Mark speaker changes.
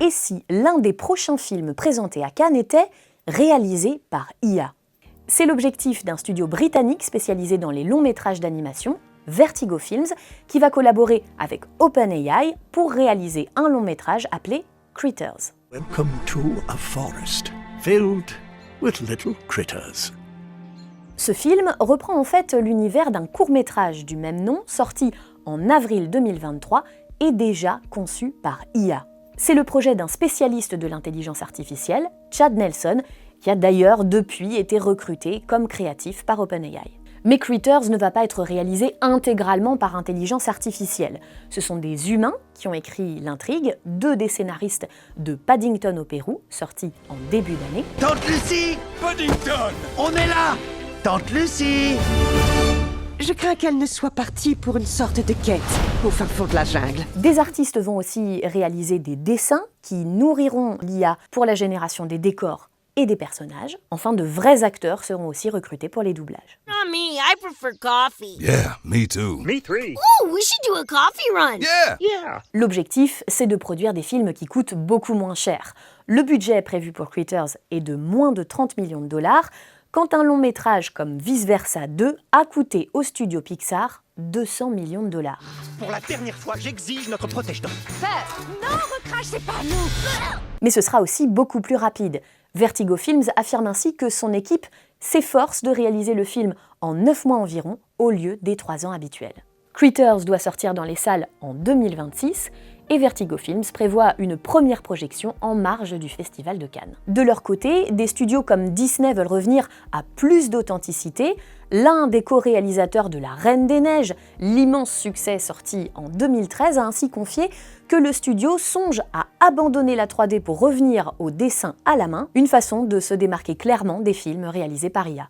Speaker 1: Et si l'un des prochains films présentés à Cannes était réalisé par IA? C'est l'objectif d'un studio britannique spécialisé dans les longs métrages d'animation, Vertigo Films, qui va collaborer avec OpenAI pour réaliser un long métrage appelé Critters.
Speaker 2: Welcome to a forest filled with little critters.
Speaker 1: Ce film reprend en fait l'univers d'un court-métrage du même nom, sorti en avril 2023 et déjà conçu par IA. C'est le projet d'un spécialiste de l'intelligence artificielle, Chad Nelson, qui a d'ailleurs depuis été recruté comme créatif par OpenAI. Mais Critters ne va pas être réalisé intégralement par intelligence artificielle. Ce sont des humains qui ont écrit l'intrigue, 2 des scénaristes de Paddington au Pérou, sorti en début d'année.
Speaker 2: Tante Lucie! Paddington! On est là! Tante Lucie!
Speaker 3: Je crains qu'elle ne soit partie pour une sorte de quête au fin fond de la jungle.
Speaker 1: Des artistes vont aussi réaliser des dessins qui nourriront l'IA pour la génération des décors et des personnages. Enfin, de vrais acteurs seront aussi recrutés pour les doublages.
Speaker 4: Not me, I prefer coffee.
Speaker 5: Yeah, me too.
Speaker 2: Me three.
Speaker 4: Ooh, we should do a coffee run.
Speaker 5: Yeah!
Speaker 2: Yeah!
Speaker 1: L'objectif, c'est de produire des films qui coûtent beaucoup moins cher. Le budget prévu pour Critters est de moins de 30 millions de dollars, quand un long métrage comme Vice Versa 2 a coûté au studio Pixar 200 millions de dollars.
Speaker 2: Pour la dernière fois, j'exige notre protège-dents.
Speaker 1: Mais ce sera aussi beaucoup plus rapide. Vertigo Films affirme ainsi que son équipe s'efforce de réaliser le film en 9 mois environ, au lieu des 3 ans habituels. Critters doit sortir dans les salles en 2026 et Vertigo Films prévoit une première projection en marge du Festival de Cannes. De leur côté, des studios comme Disney veulent revenir à plus d'authenticité. L'un des co-réalisateurs de La Reine des Neiges, l'immense succès sorti en 2013, a ainsi confié que le studio songe à abandonner la 3D pour revenir au dessin à la main, une façon de se démarquer clairement des films réalisés par IA.